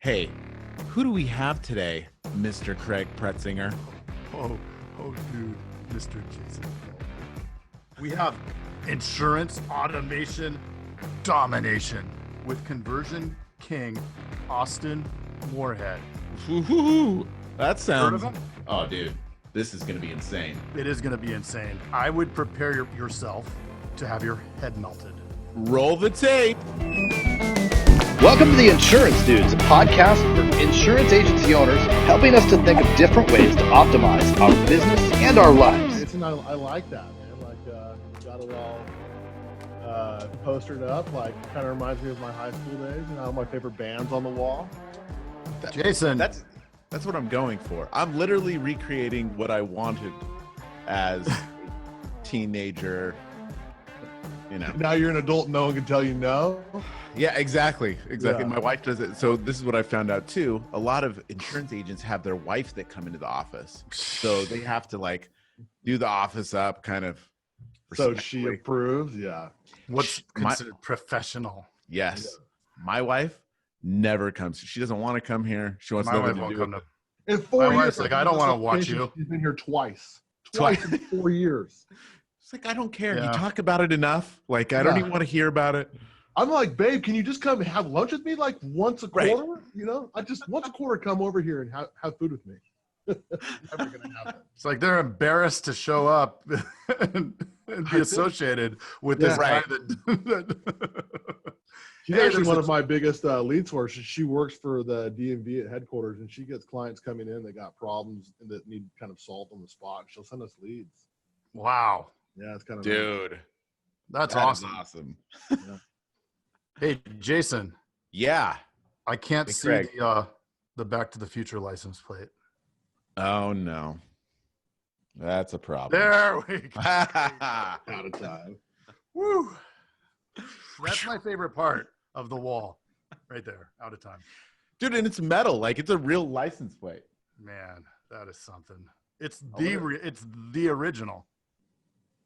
Hey, who do we have today, Mr. Craig Pretzinger? Oh, dude, Mr. Jason. We have insurance automation domination with conversion king Austin Moorehead. Woo-hoo-hoo. That sounds... Heard of him? Oh, dude, this is going to be insane. It is going to be insane. I would prepare yourself to have your head melted. Roll the tape. Welcome to the Insurance Dudes, a podcast for insurance agency owners, helping us to think of different ways to optimize our business and our lives. I like that, man. Like, got it all postered up. Like, kind of reminds me of my high school days. You know, all my favorite bands on the wall. Jason. That's what I'm going for. I'm literally recreating what I wanted as a teenager. You know. Now you're an adult, no one can tell you no. Yeah, exactly. Yeah. My wife does it. So this is what I found out too. A lot of insurance agents have their wife that come into the office. So they have to like do the office up kind of. So she approves. Yeah. What's considered professional? Yes. Yeah. My wife never comes. She doesn't want to come here. She wants My wife nothing to won't do come with to. In 4 My years, wife's like, I don't want to watch you. She's been here twice in 4 years. It's like, I don't care. Yeah. You talk about it enough. Like, I don't even want to hear about it. I'm like, babe, can you just come have lunch with me like once a Right. quarter? You know, I just once a quarter come over here and have food with me. Never gonna happen. It's like they're embarrassed to show up and be associated with this Yeah. guy that She's Hey, actually there's one a- of my biggest lead sources. She works for the DMV at headquarters, and she gets clients coming in that got problems and that need kind of solved on the spot. She'll send us leads. Wow, Yeah, it's kind of Dude. that's that is awesome. awesome. Hey, Jason, Yeah. I can't Hey, see Craig. the Back to the Future license plate. Oh, no. That's a problem. There we go. out of time. Woo. That's my favorite part of the wall, right there. Out of time, Dude, and it's metal. Like, it's a real license plate. man. That is something. It's wonder- it's the original.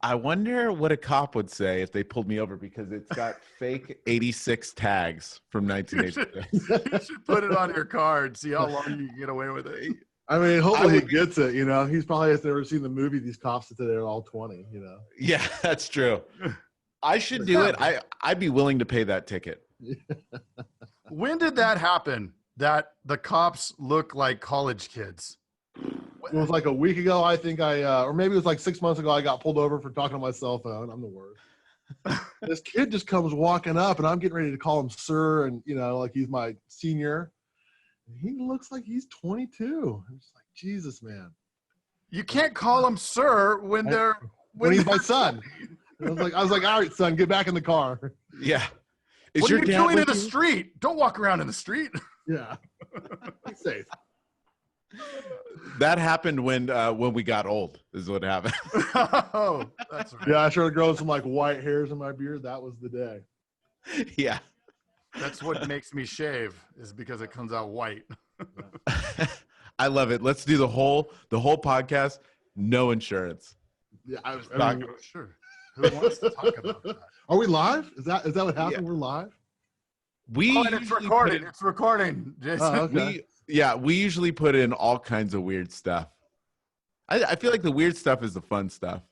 I wonder what a cop would say if they pulled me over because it's got fake 86 tags from You should, 1986. you should put it on your card. See how long you can get away with it. I mean, hopefully would he gets it. You know, he's probably has never seen the movie. These cops that they're all 20. You know. Yeah, that's true. I should do it. I'd be willing to pay that ticket. When did that happen? That the cops look like college kids? It was like a week ago, I think or maybe it was like 6 months ago. I got pulled over for talking on my cell phone. I'm the worst. This kid just comes walking up, and I'm getting ready to call him sir, and you know, like he's my senior. And he looks like he's 22. I'm just like, Jesus, man. You can't call them sir when they're When he's my son. I was like, all right, son, get back in the car. Yeah. Is What are your you dad doing in with the you? street? Don't walk around in the street. Yeah. Be safe. That happened when we got old, is what happened. Oh, that's right. Yeah, I started growing some like white hairs in my beard. That was the day. Yeah. That's what makes me shave is because it comes out white. I love it. Let's do the whole podcast, no insurance. Yeah, I mean, Sure. Who wants to talk about that? are we live? Is that what happened? Yeah. We're live? We Oh, and it's usually recording. put It's recording, Jason. Oh, okay. we usually put in all kinds of weird stuff. I feel like the weird stuff is the fun stuff.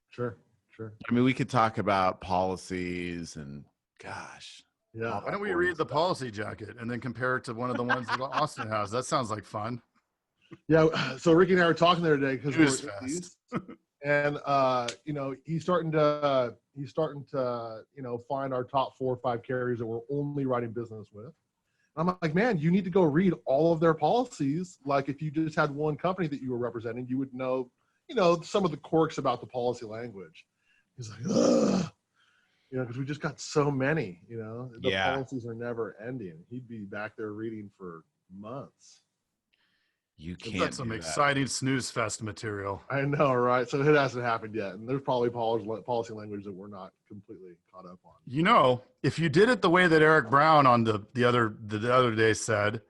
Sure. I mean, we could talk about policies and gosh. Yeah. Why don't we read the policy jacket and then compare it to one of the ones that Austin has? That sounds like fun. Yeah. So Ricky and I were talking there today because News we're fest. Indies, and you know, he's starting to you know, find our top 4 or 5 carriers that we're only writing business with. And I'm like, man, you need to go read all of their policies. Like if you just had one company that you were representing, you would know, you know, some of the quirks about the policy language. He's like, ugh. You know, because we just got so many, you know, the policies are never ending. He'd be back there reading for months. You We've can't got some do that. exciting snooze fest material. I know, right? So it hasn't happened yet. And there's probably policy language that we're not completely caught up on. You know, if you did it the way that Eric Brown on the other day said,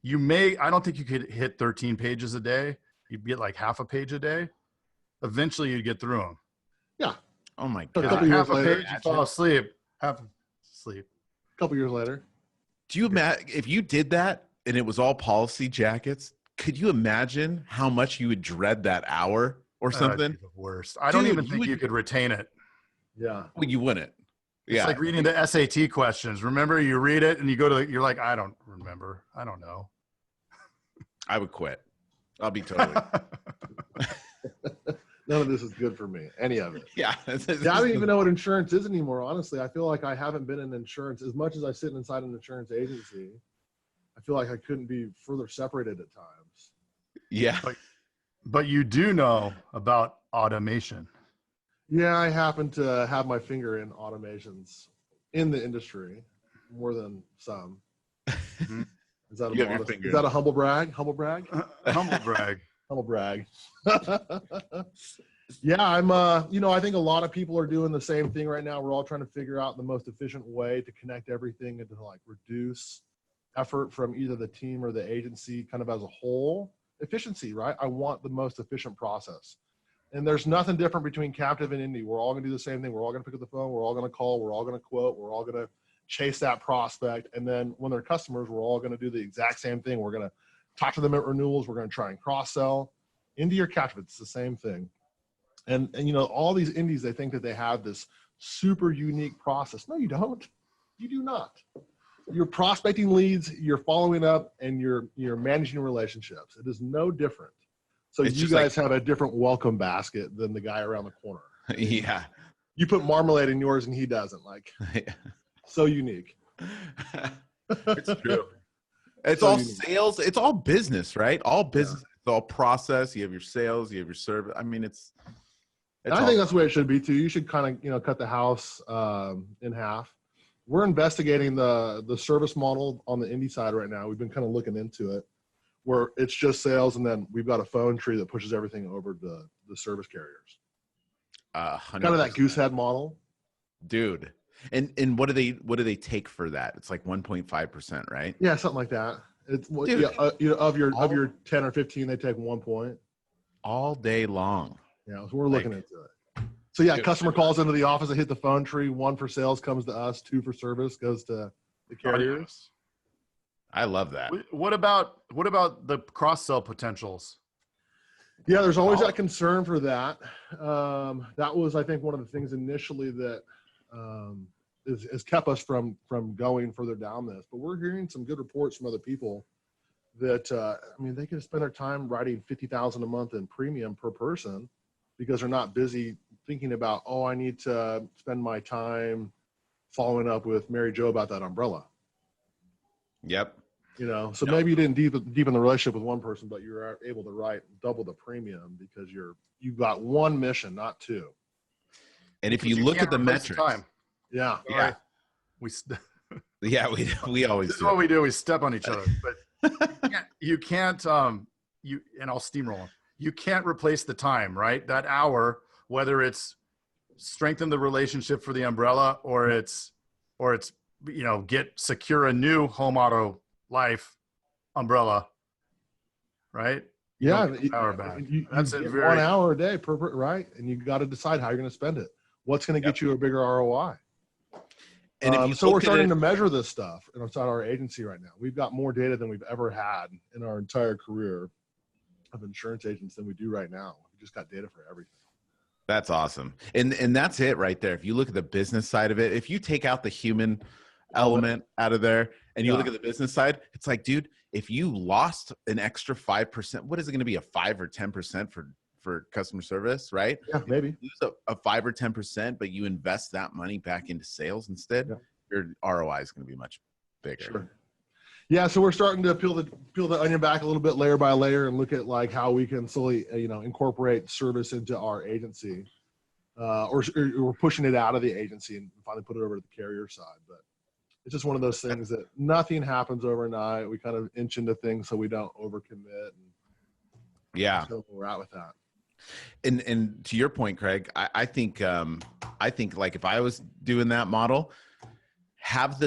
I don't think you could hit 13 pages a day. You'd get like half a page a day. Eventually you'd get through them. Yeah. Oh my A god. couple Half years a later. page, you fall asleep. Half asleep. A couple years later. Do you imagine if you did that and it was all policy jackets, could you imagine how much you would dread that hour or something? That'd be the worst. I don't Dude, even think you could retain it. Yeah. Well, you wouldn't. It's like reading the SAT questions. Remember, you read it and you go to, you're like, I don't remember. I don't know. I would quit. I'll be totally. None of this is good for me. Any of it. Yeah. Yeah, I don't even know what insurance is anymore. Honestly, I feel like I haven't been in insurance as much as I sit inside an insurance agency. I feel like I couldn't be further separated at times. Yeah. But you do know about automation. Yeah, I happen to have my finger in automations in the industry more than some. Is that is that a humble brag? Humble brag? Humble brag. Humble brag. Yeah, I'm I think a lot of people are doing the same thing right now. We're all trying to figure out the most efficient way to connect everything and to like reduce effort from either the team or the agency kind of as a whole. Efficiency, right? I want the most efficient process. And there's nothing different between captive and indie. We're all going to do the same thing. We're all going to pick up the phone. We're all going to call. We're all going to quote. We're all going to chase that prospect. And then when they're customers, we're all going to do the exact same thing. We're going to talk to them at renewals. We're going to try and cross-sell. Indie or captive, it's the same thing. And all these indies, they think that they have this super unique process. No, you don't. You do not. You're prospecting leads, you're following up, and you're managing relationships. It is no different. So It's you guys have a different welcome basket than the guy around the corner. Yeah. You put marmalade in yours and he doesn't. Like, so unique. It's true. It's So all unique. sales. It's all business, right? All business. It's all process. You have your sales. You have your service. I mean, I think that's the way it should be too. You should kind of, cut the house in half. We're investigating the service model on the indie side right now. We've been kind of looking into it, where it's just sales, and then we've got a phone tree that pushes everything over to the service carriers. 100%. Kind of that goosehead model, dude. And what do they take for that? It's like 1.5%, right? yeah, something like that. It's Dude, of your 10 or 15, they take 1 point. All day long. Yeah, so we're looking into it. So yeah, Dude, customer calls into the office, they hit the phone tree. 1 for sales comes to us, 2 for service goes to the carriers. I love that. What about the cross-sell potentials? Yeah, there's always that concern for that. That was, I think, one of the things initially that has kept us from going further down this. But we're hearing some good reports from other people that they can spend their time writing $50,000 a month in premium per person because they're not busy thinking about, I need to spend my time following up with Mary Jo about that umbrella. Yep. So maybe you didn't deepen the relationship with one person, but you're able to write double the premium because you've got one mission, not 2. And if you look at the metrics, yeah, yeah, we always This is do. what we do. We step on each other, but you can't. And I'll steamroll them. You can't replace the time, right? That hour, whether it's strengthen the relationship for the umbrella or it's secure a new home auto life umbrella, right? Yeah, hour back. That's it. 1 hour a day per right, and you got to decide how you're going to spend it. What's going to get you a bigger ROI? And so we're starting to measure this stuff inside our agency right now. We've got more data than we've ever had in our entire career of insurance agents than we do right now. We just got data for everything. That's awesome. And that's it right there. If you look at the business side of it, if you take out the human element out of there and you look at the business side, it's like, dude, if you lost an extra 5%, what is it going to be, a 5 or 10% for customer service, right? Yeah, maybe. If you lose a 5 or 10%, but you invest that money back into sales instead, your ROI is going to be much bigger. Sure. Yeah, so we're starting to peel the onion back a little bit layer by layer and look at like how we can slowly, incorporate service into our agency, or we're pushing it out of the agency and finally put it over to the carrier side. But it's just one of those things that nothing happens overnight. We kind of inch into things so we don't overcommit. And so we're out with that. And to your point, Craig, I think like if I was doing that model, have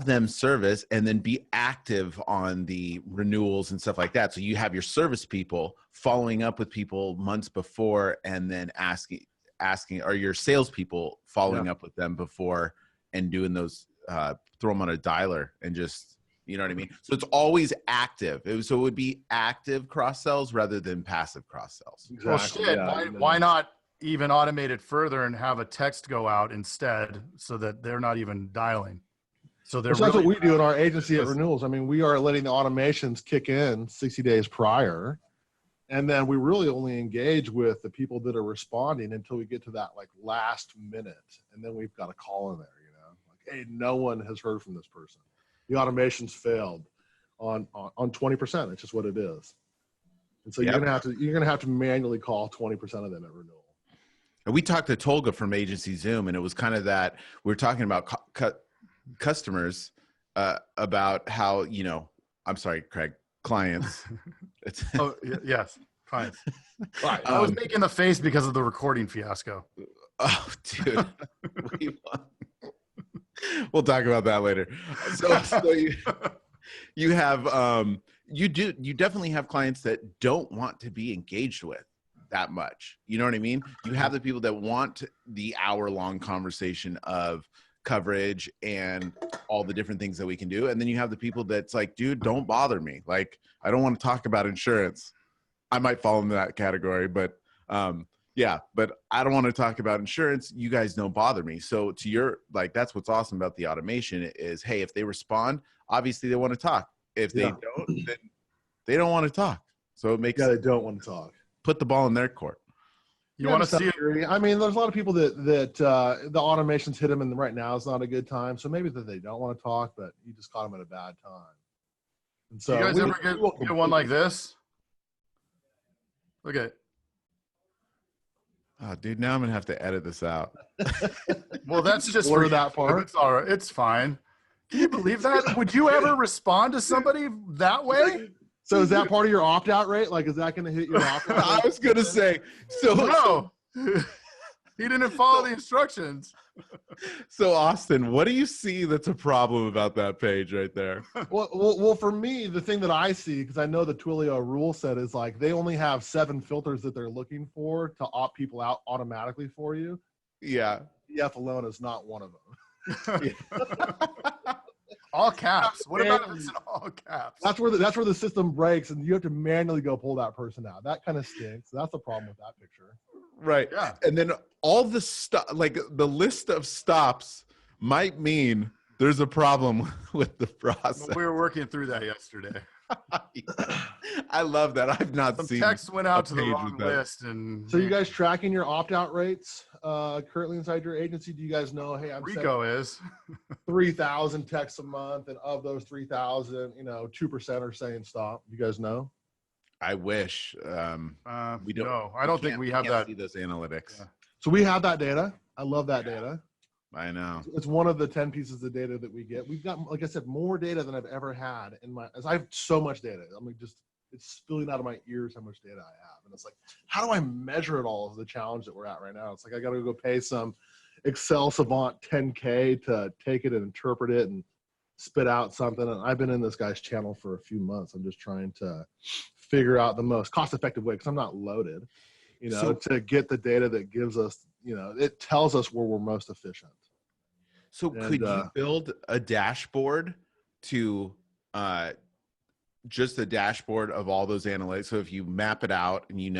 them service and then be active on the renewals and stuff like that. So you have your service people following up with people months before and then asking, or your salespeople following up with them before and doing those, throw them on a dialer and just You know what I mean? So it's always active. So it would be active cross sells rather than passive cross sells. Exactly. Well, shit. Yeah, Why not even automate it further and have a text go out instead, so that they're not even dialing? So they're that's really what we do in our agency at renewals. I mean, we are letting the automations kick in 60 days prior. And then we really only engage with the people that are responding until we get to that like last minute. And then we've got a call in there, like, hey, no one has heard from this person. The automations failed on 20%. It's just what it is. And so you're gonna have to manually call 20% of them at renewal. And we talked to Tolga from Agency Zoom, and it was kind of that we were talking about customers about how, I'm sorry, Craig, clients. Yes, fine. Right. I was making the face because of the recording fiasco. Oh, dude. We'll talk about that later. So you have you definitely have clients that don't want to be engaged with that much. You know what I mean? You have the people that want the hour-long conversation of coverage and all the different things that we can do. And then you have the people that's like, dude, don't bother me. Like, I don't want to talk about insurance. I might fall into that category, but but I don't want to talk about insurance. You guys don't bother me. So to your, like, that's what's awesome about the automation is, hey, if they respond, obviously they want to talk. If they don't, then they don't want to talk. So it makes they don't want to talk. Put the ball in their court. You want to see it? I mean, there's a lot of people that the automations hit them, and right now is not a good time. So maybe that they don't want to talk, but you just caught them at a bad time. And so, you guys ever get one like this? Look at. Oh, dude, now I'm gonna have to edit this out. Well, that's just for for that part. It's all right. It's fine. Can you believe that? Would you ever respond to somebody that way? So is that part of your opt-out rate? Like, is that going to hit your opt-out rate? I was gonna say. No. He didn't follow the instructions. So Austin, what do you see that's a problem about that page right there? Well, for me, the thing that I see, because I know the Twilio rule set is like they only have 7 filters that they're looking for to opt people out automatically for you. Yeah. EF alone is not one of them. All caps. What about if it's in all caps? That's where the system breaks, and you have to manually go pull that person out. That kind of stinks. That's the problem with that picture. Right. Yeah. And then all the stuff, like the list of stops, might mean there's a problem with the process. We were working through that yesterday. I love that. I've not Some seen. text went out to the page wrong with that. list, and So you guys tracking your opt-out rates currently inside your agency? Do you guys know, hey, I'm Rico is 3,000 texts a month, and of those 3,000, 2% are saying stop. You guys know? I wish. We don't. No, I don't think we have that. See those analytics. Yeah. So we have that data. I love that data. I know. It's one of the 10 pieces of data that we get. We've got, like I said, more data than I've ever had as I have so much data. I mean, it's spilling out of my ears how much data I have. And it's like, how do I measure it all is the challenge that we're at right now. It's like, I got to go pay some Excel savant 10K to take it and interpret it and spit out something. And I've been in this guy's channel for a few months. I'm just trying to figure out the most cost-effective way, because I'm not loaded, to get the data that gives us, it tells us where we're most efficient. So could you build a dashboard to just a dashboard of all those analytics? So if you map it out and you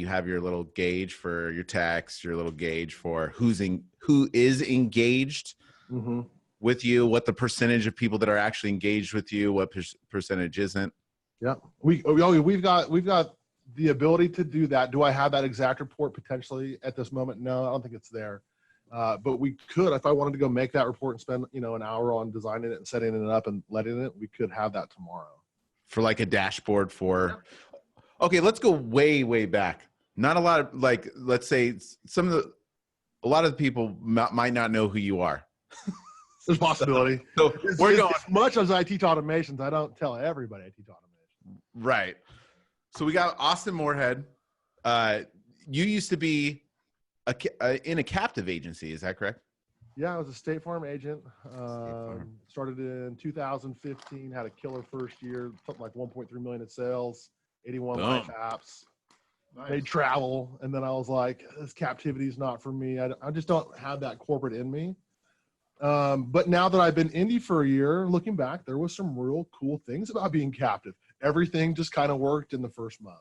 have your little gauge for your text, your little gauge for who is engaged with you, what the percentage of people that are actually engaged with you, what percentage isn't. Yeah, we've got the ability to do that. Do I have that exact report potentially at this moment? No, I don't think it's there. But we could, if I wanted to go make that report and spend, an hour on designing it and setting it up and letting it, we could have that tomorrow. For like a dashboard for, okay, let's go way, way back. Not a lot of, like, let's say a lot of the people might not know who you are. There's possibility. So we're going. As much as I teach automations, I don't tell everybody I teach automation. Right. So we got Austin Moorehead. You used to be in a captive agency, is that correct? Yeah, I was a State Farm agent. Started in 2015, had a killer first year, something like 1.3 million in sales, 81 life apps, made travel. And then I was like, this captivity is not for me. I just don't have that corporate in me. But now that I've been indie for a year, looking back, there was some real cool things about being captive. Everything just kind of worked in the first month.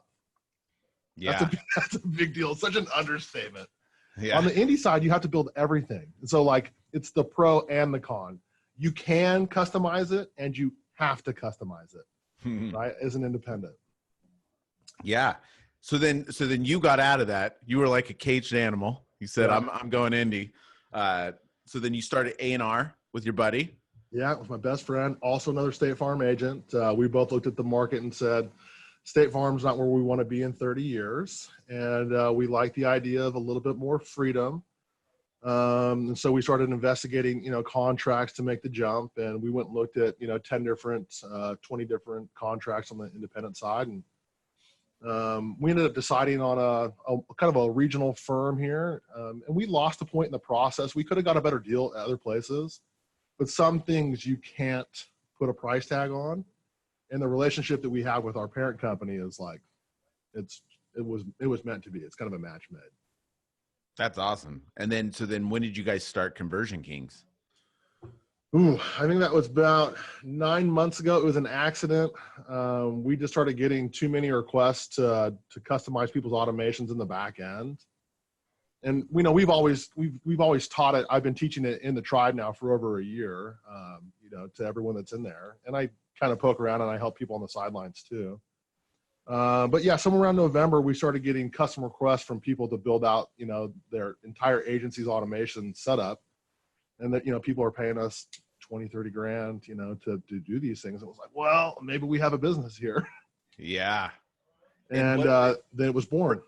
Yeah. That's a big deal. It's such an understatement. Yeah. On the indie side, you have to build everything. And so like it's the pro and the con. You can customize it and you have to customize it, right? As an independent. Yeah. So then you got out of that. You were like a caged animal. You said, Yeah. I'm going indie. So then you started A&R with your buddy. Yeah, with my best friend, also another State Farm agent. We both looked at the market and said, State Farm's not where we want to be in 30 years. And we like the idea of a little bit more freedom. And so we started investigating, contracts to make the jump. And we went and looked at, 10 different, 20 different contracts on the independent side. And we ended up deciding on a kind of a regional firm here. And we lost a point in the process. We could have got a better deal at other places, but some things you can't put a price tag on. And the relationship that we have with our parent company is like, it was meant to be. It's kind of a match made. That's awesome. And then, when did you guys start Conversion Kings? Ooh, I think that was about 9 months ago. It was an accident. We just started getting too many requests to customize people's automations in the back end. And we've always taught it. I've been teaching it in the tribe now for over a year, to everyone that's in there. And I kind of poke around and I help people on the sidelines too. But yeah, somewhere around November, we started getting custom requests from people to build out, their entire agency's automation setup. And that, people are paying us 20, 30 grand, to do these things. It was like, well, maybe we have a business here. Yeah. And then it was born.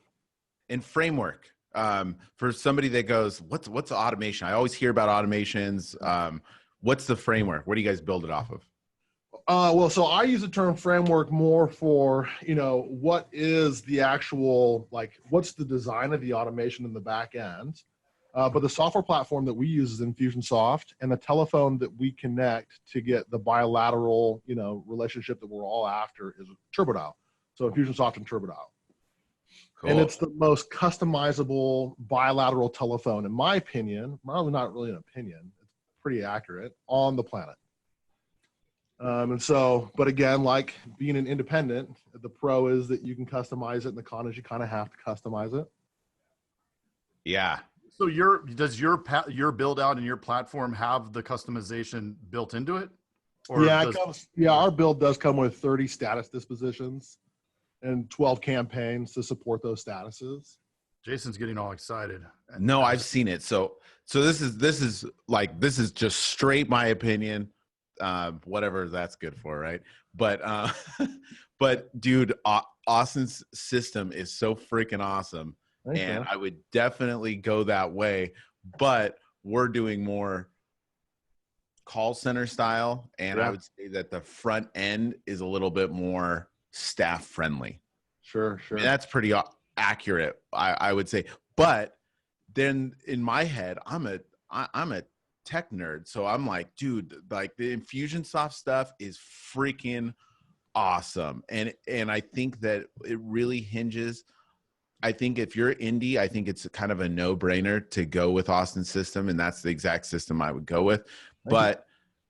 And framework, for somebody that goes, what's automation? I always hear about automations. What's the framework? What do you guys build it off of? Well, so I use the term framework more for, what is the actual, what's the design of the automation in the back end? But the software platform that we use is Infusionsoft, and the telephone that we connect to get the bilateral, relationship that we're all after is TurboDial. So Infusionsoft and TurboDial. Cool. And it's the most customizable bilateral telephone, in my opinion, probably not really an opinion, it's pretty accurate, on the planet. And so, but again, like being an independent, the pro is that you can customize it, and the con is you kind of have to customize it. Yeah. So does your build out and your platform have the customization built into it? Or yeah, our build does come with 30 status dispositions and 12 campaigns to support those statuses. Jason's getting all excited. No, I've seen it. So this is just straight my opinion. Whatever that's good for, right? But dude, Austin's system is so freaking awesome. And I would definitely go that way, but we're doing more call center style. And I would say that the front end is a little bit more staff friendly. Sure. I mean, that's pretty accurate, I would say. But then in my head, I'm a tech nerd. So I'm like, dude, like the Infusionsoft stuff is freaking awesome. And I think that it really hinges. I think if you're indie, I think it's kind of a no-brainer to go with Austin's system, and that's the exact system I would go with. But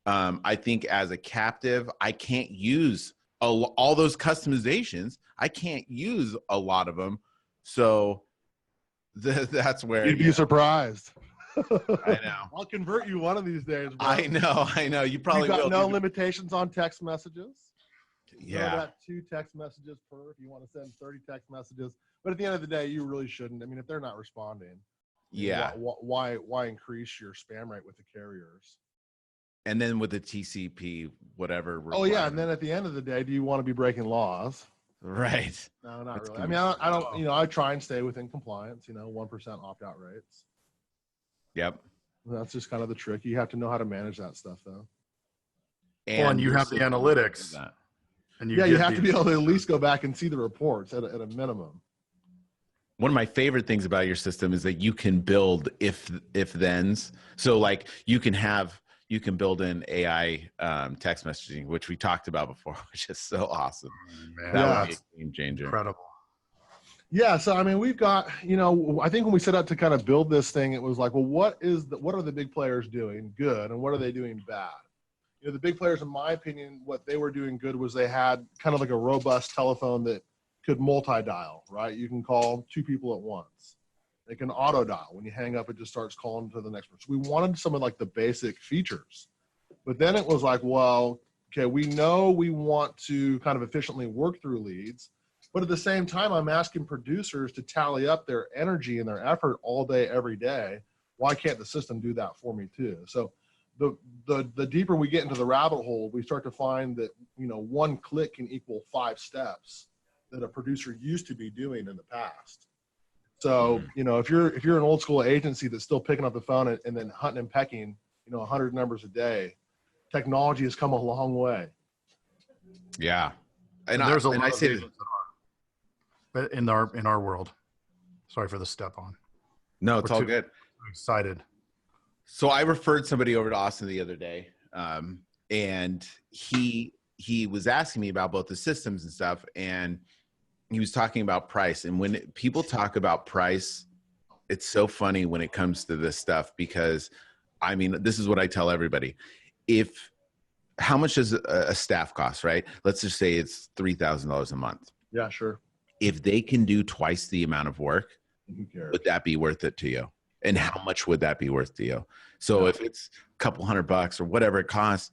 I think as a captive, I can't use all those customizations. I can't use a lot of them. So that's where you'd be surprised. I know. I'll convert you one of these days, bro. I know. You probably got will. No limitations on text messages. Yeah. Got 2 text messages per if you want to send 30 text messages. But at the end of the day, you really shouldn't. I mean, if they're not responding, why increase your spam rate with the carriers? And then with the TCP, whatever. Oh yeah, and then at the end of the day, do you want to be breaking laws? Right. No, not really. I mean, I don't. I try and stay within compliance. 1% opt-out rates. Yep. That's just kind of the trick. You have to know how to manage that stuff, though. And you have the analytics. And you have to be able to at least go back and see the reports at a minimum. One of my favorite things about your system is that you can build if thens. So like you can build in AI text messaging, which we talked about before, which is so awesome. Man, that would be a game changer. Incredible. Yeah, so I mean, we've got, I think when we set out to kind of build this thing, it was like, well, what are the big players doing good, and what are they doing bad? The big players, in my opinion, what they were doing good was they had kind of like a robust telephone that could multi-dial, right? You can call two people at once. They can auto dial. When you hang up, it just starts calling to the next person. So we wanted some of like the basic features, but then it was like, well, okay, we know we want to kind of efficiently work through leads. But at the same time, I'm asking producers to tally up their energy and their effort all day, every day. Why can't the system do that for me too? So the deeper we get into the rabbit hole, we start to find that, one click can equal 5 steps that a producer used to be doing in the past. So, if you're an old school agency that's still picking up the phone and then hunting and pecking, 100 numbers a day, technology has come a long way. Yeah. And there's a lot of agents but in our world. Sorry for the step on. No, it's all good. I'm excited. So I referred somebody over to Austin the other day, and he was asking me about both the systems and stuff, and he was talking about price. And when people talk about price, it's so funny when it comes to this stuff, because I mean, this is what I tell everybody. How much does a staff cost, right? Let's just say it's $3,000 a month. Yeah, sure. If they can do twice the amount of work, who cares? Would that be worth it to you? And how much would that be worth to you? So if it's a couple $100 or whatever it costs,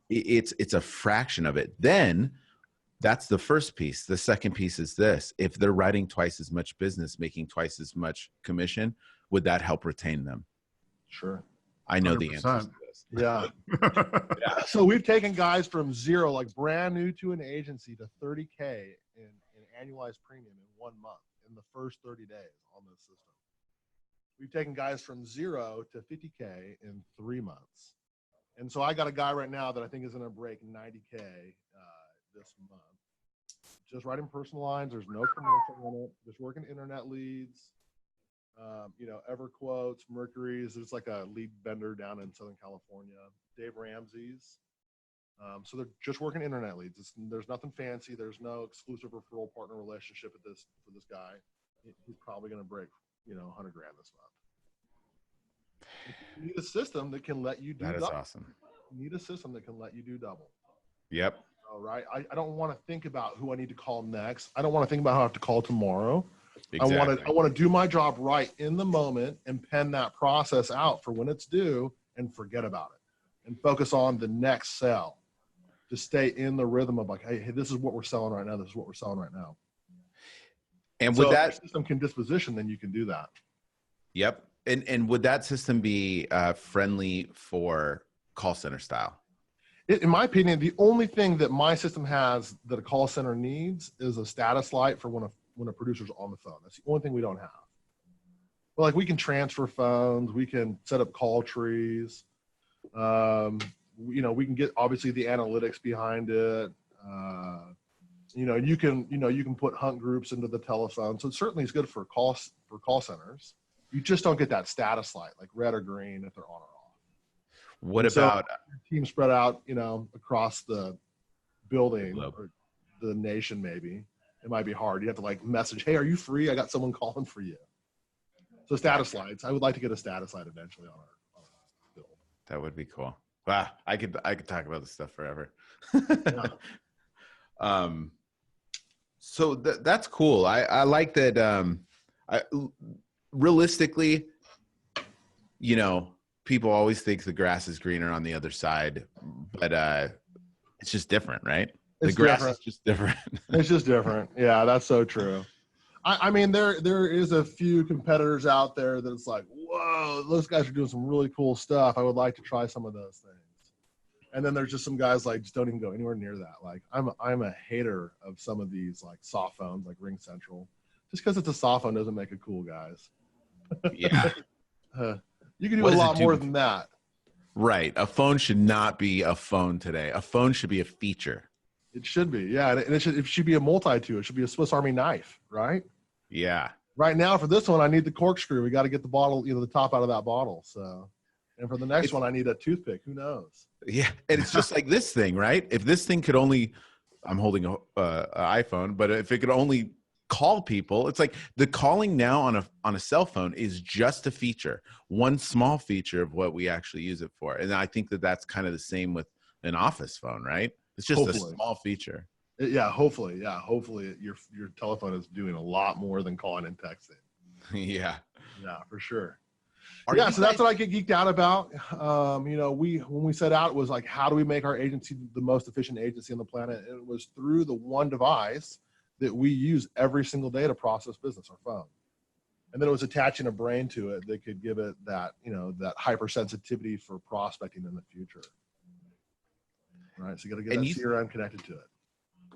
it's a fraction of it. Then that's the first piece. The second piece is this: if they're writing twice as much business, making twice as much commission, would that help retain them? Sure. I know 100%. The answer to this. Yeah. Yeah. So we've taken guys from zero, like brand new to an agency, to 30K in annualized premium in 1 month in the first 30 days on this system. We've taken guys from zero to 50K in 3 months. And so I got a guy right now that I think is going to break 90K this month. Just writing personal lines. There's no commercial in it. Just working internet leads. EverQuotes, Mercury's. There's like a lead vendor down in Southern California. Dave Ramsey's. So they're just working internet leads. There's nothing fancy. There's no exclusive referral partner relationship for this guy. He's probably going to break, $100,000 this month. You need a system that can let you do that is double. Awesome. You need a system that can let you do double. Yep. All right. I don't want to think about who I need to call next. I don't want to think about who I have to call tomorrow. Exactly. I want to do my job right in the moment and pen that process out for when it's due and forget about it and focus on the next sell. To stay in the rhythm of like, hey, this is what we're selling right now. This is what we're selling right now. And so with that if the system can disposition, then you can do that. Yep. And would that system be friendly for call center style? In my opinion, the only thing that my system has that a call center needs is a status light for when a producer's on the phone. That's the only thing we don't have. But like we can transfer phones, we can set up call trees. We can get obviously the analytics behind it. You can put hunt groups into the telephone. So it certainly is good for call centers. You just don't get that status light, like red or green, if they're on or off. What about team spread out, across the building or the nation? Maybe it might be hard. You have to like message, hey, are you free? I got someone calling for you. So status lights. I would like to get a status light eventually on our build. That would be cool. Wow, I could talk about this stuff forever. Yeah. So that's cool. I like that. Realistically, people always think the grass is greener on the other side, but it's just different, right? The grass is just different. It's just different. Yeah, that's so true. I mean, there is a few competitors out there that it's like, whoa, those guys are doing some really cool stuff. I would like to try some of those things. And then there's just some guys like just don't even go anywhere near that. Like I'm a hater of some of these like soft phones, like Ring Central. Just because it's a soft phone doesn't make it cool, guys. Yeah. You can do a lot more than that. Right. A phone should not be a phone today. A phone should be a feature. It should be, yeah. And it should be a multi-tool. It should be a Swiss Army knife, right? Yeah. Right now, for this one, I need the corkscrew. We got to get the bottle, the top out of that bottle. So, and for the next one, I need a toothpick. Who knows? Yeah, and it's just like this thing, right? If this thing could only, I'm holding a iPhone, but if it could only call people. It's like the calling now on a cell phone is just a feature, one small feature of what we actually use it for. And I think that that's kind of the same with an office phone, right? It's just a small feature. Yeah, hopefully. Yeah, hopefully your telephone is doing a lot more than calling and texting. Yeah. Yeah, for sure. So that's what I get geeked out about. When we set out, it was like, how do we make our agency the most efficient agency on the planet? And it was through the one device that we use every single day to process business, our phone. And then it was attaching a brain to it that could give it that, that hypersensitivity for prospecting in the future. Right. So you got to get that CRM connected to it.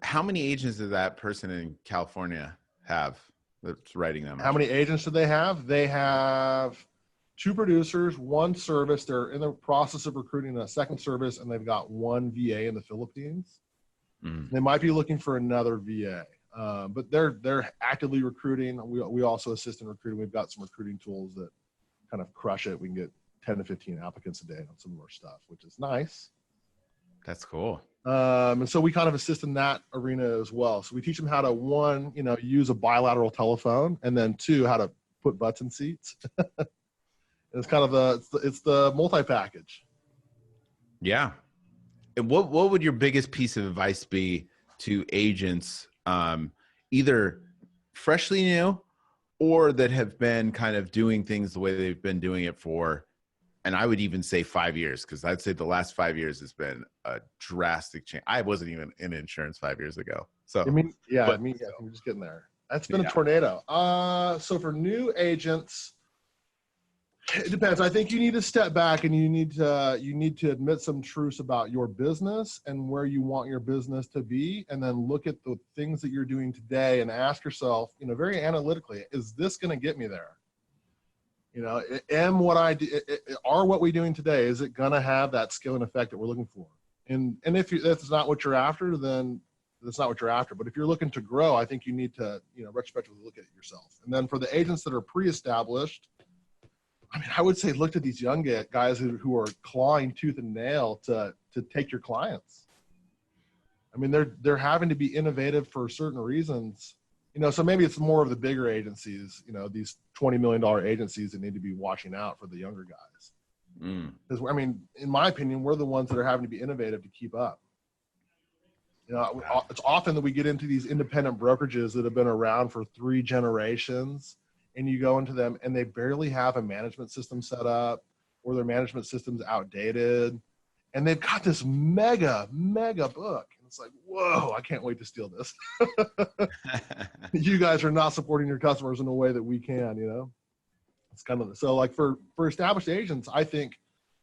How many agents does that person in California have that's writing them? How many agents do they have? They have 2 producers, 1 service. They're in the process of recruiting a second service, and they've got 1 VA in the Philippines. They might be looking for another VA, but they're actively recruiting. We also assist in recruiting. We've got some recruiting tools that kind of crush it. We can get 10 to 15 applicants a day on some of our stuff, which is nice. That's cool. And so we kind of assist in that arena as well. So we teach them how to, 1, use a bilateral telephone, and then 2, how to put butts in seats. And it's kind of it's the multi-package. Yeah. And what would your biggest piece of advice be to agents, either freshly new or that have been kind of doing things the way they've been doing it for, and I would even say 5 years, because I'd say the last 5 years has been a drastic change. I wasn't even in insurance 5 years ago. So I'm just getting there. That's been a tornado. So for new agents, it depends. I think you need to step back and you need to admit some truths about your business and where you want your business to be, and then look at the things that you're doing today and ask yourself, very analytically, is this going to get me there? Are what we're doing today, is it going to have that skill and effect that we're looking for? And if that's not what you're after, then that's not what you're after. But if you're looking to grow, I think you need to, retrospectively look at it yourself. And then for the agents that are pre-established, I would say look at these young guys who are clawing tooth and nail to take your clients. They're having to be innovative for certain reasons. So maybe it's more of the bigger agencies, these $20 million agencies that need to be watching out for the younger guys. Because, in my opinion, we're the ones that are having to be innovative to keep up. It's often that we get into these independent brokerages that have been around for 3 generations, and you go into them and they barely have a management system set up, or their management system's outdated, and they've got this mega book. It's like, whoa, I can't wait to steal this. You guys are not supporting your customers in a way that we can, It's kind of, so like for established agents, I think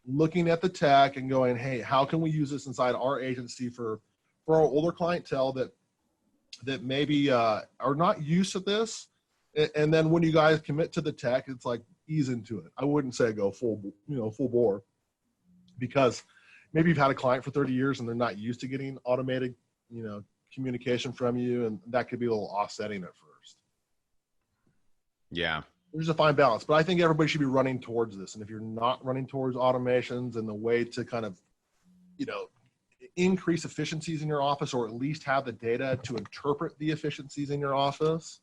looking at the tech and going, hey, how can we use this inside our agency for our older clientele that maybe are not used to this. And then when you guys commit to the tech, it's like ease into it. I wouldn't say go full bore, because maybe you've had a client for 30 years and they're not used to getting automated, communication from you. And that could be a little offsetting at first. Yeah. There's a fine balance, but I think everybody should be running towards this. And if you're not running towards automations and the way to kind of, increase efficiencies in your office, or at least have the data to interpret the efficiencies in your office,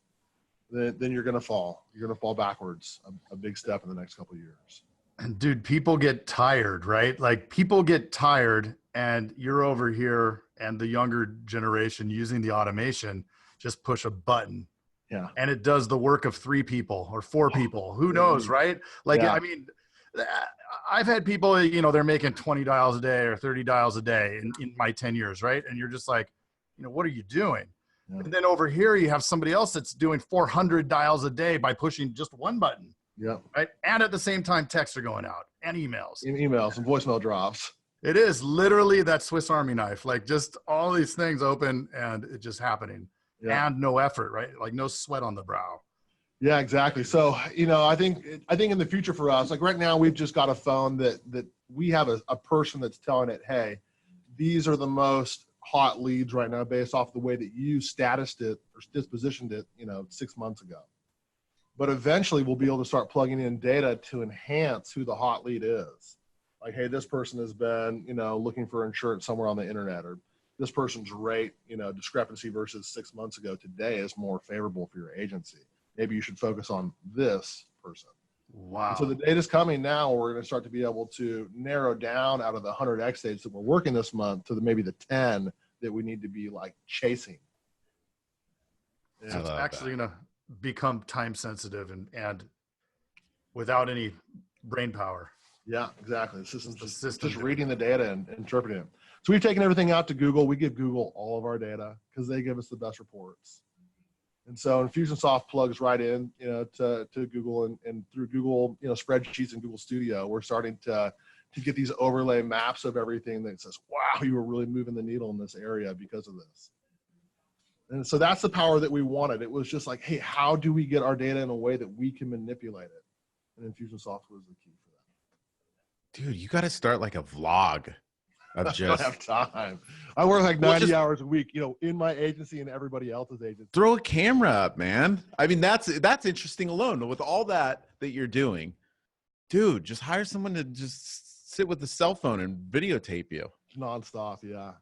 then you're going to fall. You're going to fall backwards a big step in the next couple of years. And dude, people get tired, right? Like people get tired, and you're over here and the younger generation using the automation, just push a button. Yeah. And it does the work of 3 people or 4 people. Who knows, right? Like, yeah. I've had people, they're making 20 dials a day or 30 dials a day in my 10 years, right? And you're just like, what are you doing? Yeah. And then over here, you have somebody else that's doing 400 dials a day by pushing just 1 button. Yeah. Right. And at the same time, texts are going out and emails. Emails and voicemail drops. It is literally that Swiss Army knife, like just all these things open and it's just happening. Yeah. And no effort, right? Like no sweat on the brow. Yeah, exactly. So, I think in the future for us, like right now, we've just got a phone that we have a person that's telling it, hey, these are the most hot leads right now based off the way that you statused it or dispositioned it, 6 months ago. But eventually we'll be able to start plugging in data to enhance who the hot lead is. Like, hey, this person has been, looking for insurance somewhere on the internet, or this person's rate, discrepancy versus 6 months ago today is more favorable for your agency. Maybe you should focus on this person. Wow. And so the data's coming now. We're going to start to be able to narrow down out of the 100 X states that we're working this month to maybe the 10 that we need to be like chasing. So it's actually going to become time sensitive and without any brain power. Yeah, exactly. The system's system just reading the data and interpreting it. So we've taken everything out to Google. We give Google all of our data because they give us the best reports. And so Infusionsoft plugs right in, to Google and through Google, spreadsheets and Google Studio, we're starting to get these overlay maps of everything that says, wow, you were really moving the needle in this area because of this. And so that's the power that we wanted. It was just like, hey, how do we get our data in a way that we can manipulate it? And Infusionsoft was the key for that. Dude, you got to start like a vlog of just. I don't have time. I work like 90 hours a week, in my agency and everybody else's agency. Throw a camera up, man. I mean, that's interesting alone. With all that you're doing, dude, just hire someone to just sit with the cell phone and videotape you. Nonstop, yeah.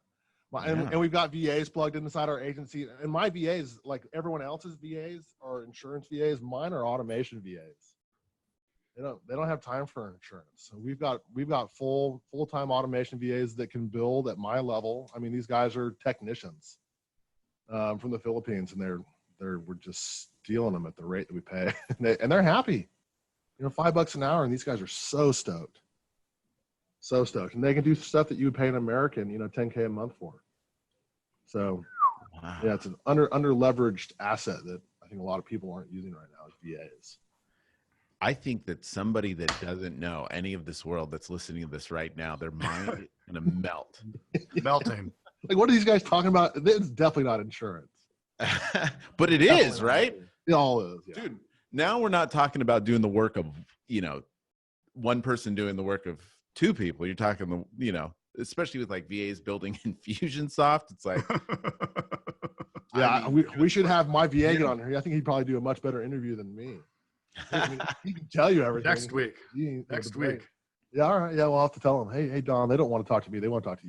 And we've got VAs plugged inside our agency. And my VAs, like everyone else's VAs, are insurance VAs. Mine are automation VAs. They don't have time for insurance. So we've got full-time automation VAs that can build at my level. I mean, these guys are technicians from the Philippines, and we're just stealing them at the rate that we pay, and they're happy. $5 an hour, and these guys are so stoked, and they can do stuff that you would pay an American, $10K a month for. So, wow. Yeah, it's an under leveraged asset that I think a lot of people aren't using right now is VAs. I think that somebody that doesn't know any of this world that's listening to this right now, their mind is going to melt. Melting. Like, what are these guys talking about? It's definitely not insurance. But it is, right? It all is. Yeah. Dude, now we're not talking about doing the work of, one person doing the work of two people. You're talking, especially with like VAs building Infusionsoft. It's like. Yeah, we should have my VA get on here. I think he'd probably do a much better interview than me. He can tell you everything. Next week. Yeah, all right. Yeah, we'll have to tell him, hey, Don, they don't want to talk to me. They want to talk to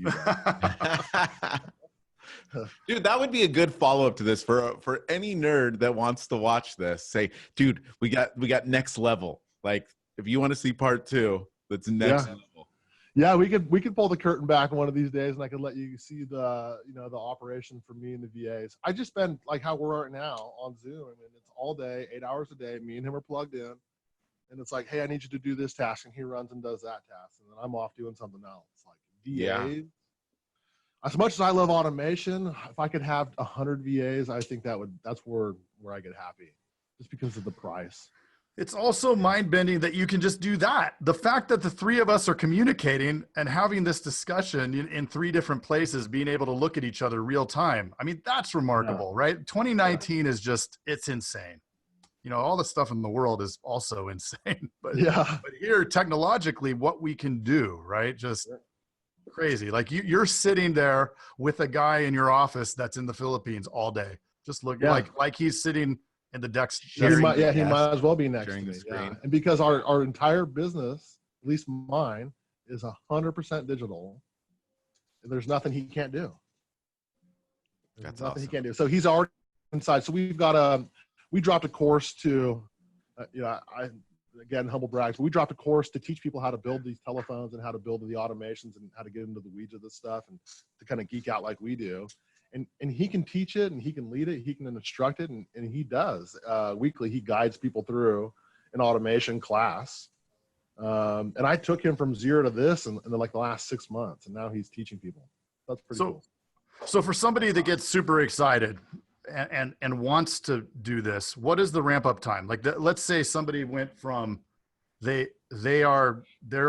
you. Dude, that would be a good follow-up to this for any nerd that wants to watch this. Say, dude, we got next level. Like, if you want to see part 2, that's next level. Yeah, we could pull the curtain back one of these days, and I could let you see the the operation for me and the VAs. I just spend like how we're right now on Zoom, and it's all day, 8 hours a day. Me and him are plugged in, and it's like, hey, I need you to do this task, and he runs and does that task, and then I'm off doing something else. Like VAs. Yeah. As much as I love automation, if I could have 100 VAs, I think that's where I get happy, just because of the price. It's also mind-bending that you can just do that. The fact that the three of us are communicating and having this discussion in 3 different places, being able to look at each other real time. I mean, that's remarkable, right? 2019 is just, it's insane. All the stuff in the world is also insane. But here, technologically, what we can do, right? Just crazy. Like you're sitting there with a guy in your office that's in the Philippines all day. Just look like he's sitting in the desk. He might as well be next to me. Yeah. And because our entire business, at least mine, is 100% digital, and there's nothing he can't do. That's nothing he can't do. So he's already inside. So we dropped a course to, again, humble brags, but we dropped a course to teach people how to build these telephones and how to build the automations and how to get into the weeds of this stuff and to kind of geek out like we do. And he can teach it and he can lead it, he can instruct it, and he does. Weekly, he guides people through an automation class. And I took him from 0 to this in like the last 6 months, and now he's teaching people. That's pretty cool. So for somebody that gets super excited and wants to do this, what is the ramp up time? Like let's say somebody went from they're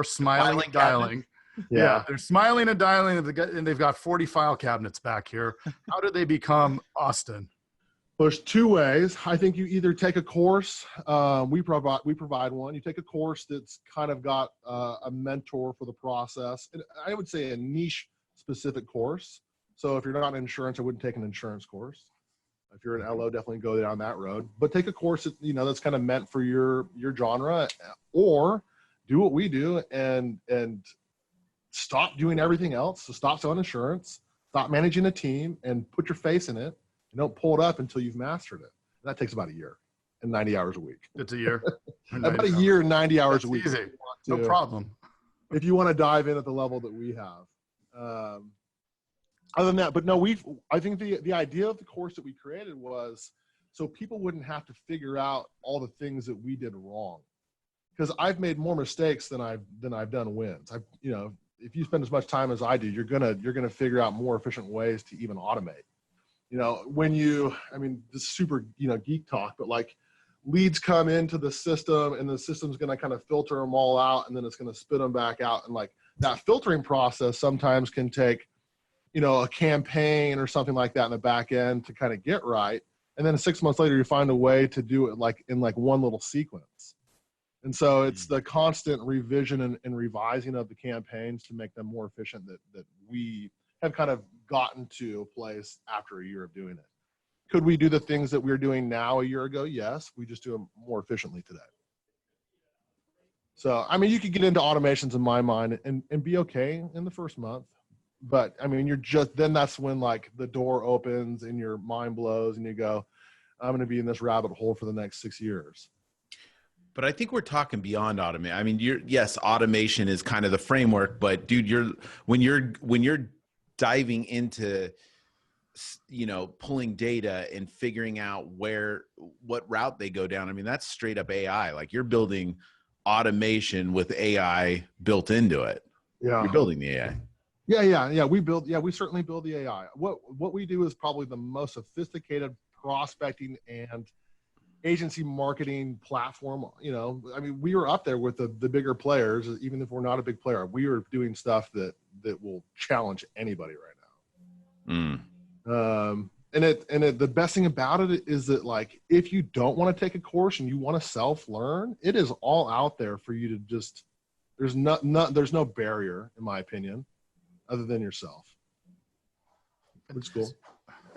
smiling and dialing. Yeah, they're smiling and dialing, and they've got 40 file cabinets back here. How do they become Austin? There's 2 ways. I think you either take a course. We provide one. You take a course that's kind of got a mentor for the process. And I would say a niche specific course. So if you're not in insurance, I wouldn't take an insurance course. If you're an LO, definitely go down that road. But take a course that, that's kind of meant for your genre, or do what we do and stop doing everything else. So stop selling insurance, stop managing a team and put your face in it, and don't pull it up until you've mastered it. And that takes about a year and 90 hours a week. It's a year. About a year and 90 hours a week. Easy. No problem. If you want to dive in at the level that we have. Other than that, but no, I think the idea of the course that we created was so people wouldn't have to figure out all the things that we did wrong. Because I've made more mistakes than I've done wins. If you spend as much time as I do, you're gonna figure out more efficient ways to even automate. This is super, geek talk, but like leads come into the system and the system's going to kind of filter them all out, and then it's going to spit them back out. And like that filtering process sometimes can take, a campaign or something like that in the back end to kind of get right. And then 6 months later, you find a way to do it like in like one little sequence. And so it's the constant revision and revising of the campaigns to make them more efficient that we have kind of gotten to a place after a year of doing it. Could we do the things that we're doing now a year ago? Yes, we just do them more efficiently today. So, you could get into automations in my mind and be okay in the first month. But then that's when like the door opens and your mind blows and you go, I'm going to be in this rabbit hole for the next 6 years. But I think we're talking beyond automation. Yes, automation is kind of the framework, but dude, when you're diving into, pulling data and figuring out what route they go down. That's straight up AI. Like you're building automation with AI built into it. Yeah. You're building the AI. Yeah. We certainly build the AI. What we do is probably the most sophisticated prospecting and agency marketing platform. We were up there with the bigger players, even if we're not a big player. We are doing stuff that will challenge anybody right now. The best thing about it is that like, if you don't want to take a course and you want to self-learn, it is all out there for you to just, there's no barrier, in my opinion, other than yourself. It's cool.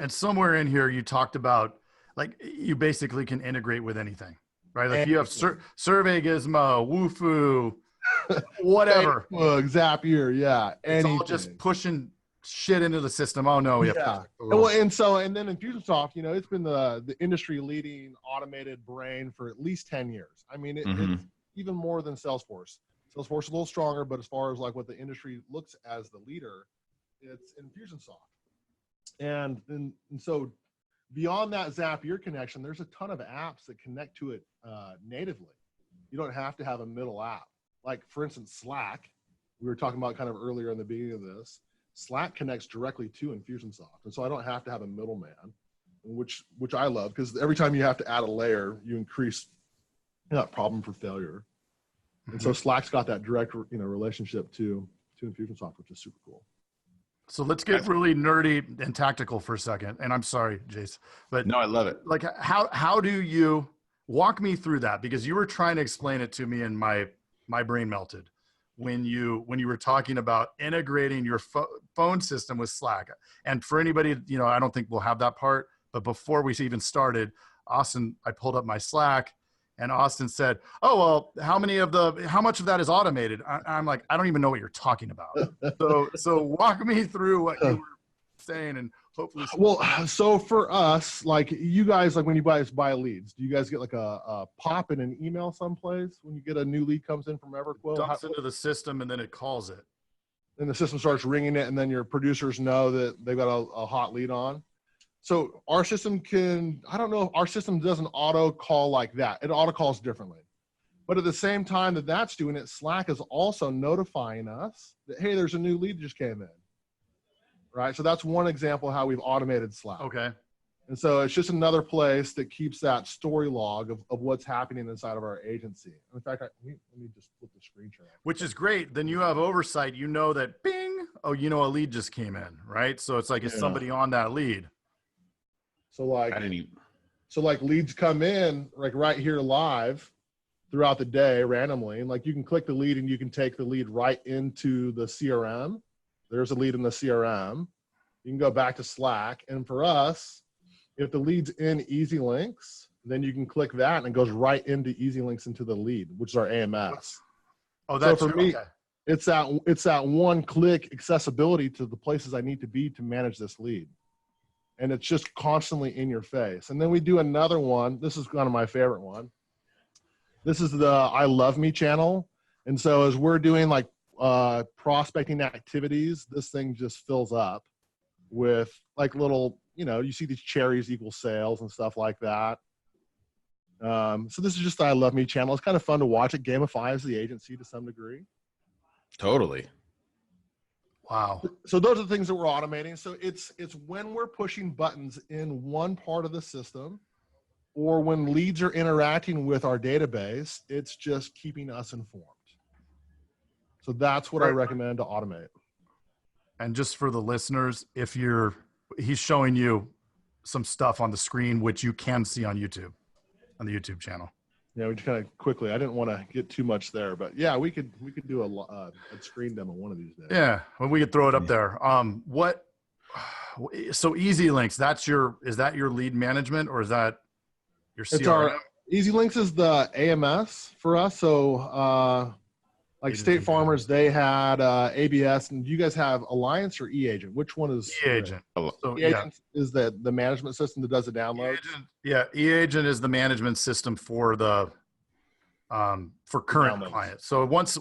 And somewhere in here, you talked about like, you basically can integrate with anything, right? Like you have Survey Gizmo, Wufoo, whatever. Zapier, yeah. It's all just pushing shit into the system. Oh no, we have to. And then Infusionsoft, it's been the industry leading automated brain for at least 10 years. It's even more than Salesforce. Salesforce is a little stronger, but as far as like what the industry looks as the leader, it's Infusionsoft. And so beyond that Zapier connection, there's a ton of apps that connect to it natively. You don't have to have a middle app. Like for instance, Slack, we were talking about kind of earlier in the beginning of this. Slack connects directly to Infusionsoft. And so I don't have to have a middleman, which I love, because every time you have to add a layer, you increase that problem for failure. And so Slack's got that direct, relationship to Infusionsoft, which is super cool. So let's get really nerdy and tactical for a second. And I'm sorry, Jace, but no, I love it. Like how do you walk me through that? Because you were trying to explain it to me and my brain melted when you were talking about integrating your phone system with Slack. And for anybody, I don't think we'll have that part, but before we even started, Austin, I pulled up my Slack and Austin said, oh, well, how much of that is automated? I'm like, I don't even know what you're talking about. So walk me through what you were saying and hopefully. Well, so for us, like you guys, like when you buy leads, do you guys get like a pop in an email someplace when you get a new lead comes in from EverQuote? It dumps into the system and then it calls it. And the system starts ringing it, and then your producers know that they've got a hot lead on. So our system our system doesn't auto call like that. It auto calls differently. But at the same time that's doing it, Slack is also notifying us that, hey, there's a new lead that just came in. Right? So that's one example how we've automated Slack. Okay. And so it's just another place that keeps that story log of what's happening inside of our agency. In fact, let me just flip the screen share. Which is great. Then you have oversight. You know that, bing, a lead just came in, right? So it's like, is somebody on that lead? So like leads come in like right here live throughout the day randomly. And like you can click the lead and you can take the lead right into the CRM. There's a lead in the CRM. You can go back to Slack. And for us, if the lead's in Easy Links, then you can click that and it goes right into Easy Links into the lead, which is our AMS. Oh, that's so for me. Okay. it's that one click accessibility to the places I need to be to manage this lead. And it's just constantly in your face. And then we do another one. This is kind of my favorite one. This is the I Love Me channel. And so as we're doing like prospecting activities, this thing just fills up with like little, you see these cherries equal sales and stuff like that. So this is just the I Love Me channel. It's kind of fun to watch. It gamifies the agency to some degree. Totally. Wow. So those are the things that we're automating. So it's when we're pushing buttons in one part of the system, or when leads are interacting with our database, it's just keeping us informed. So that's what I recommend to automate. And just for the listeners, he's showing you some stuff on the screen, which you can see on YouTube, on the YouTube channel. Yeah, we just kind of quickly, I didn't want to get too much there, but yeah, we could do a screen demo one of these days. Yeah, well, we could throw it up there. So Easy Links, is that your lead management, or is that your CRM? It's our Easy Links is the AMS for us. So like State Farmers, they had ABS, and you guys have Alliance or eAgent? Which one is eAgent? So eAgent is the management system that does the downloads. eAgent is the management system for the for current clients. So once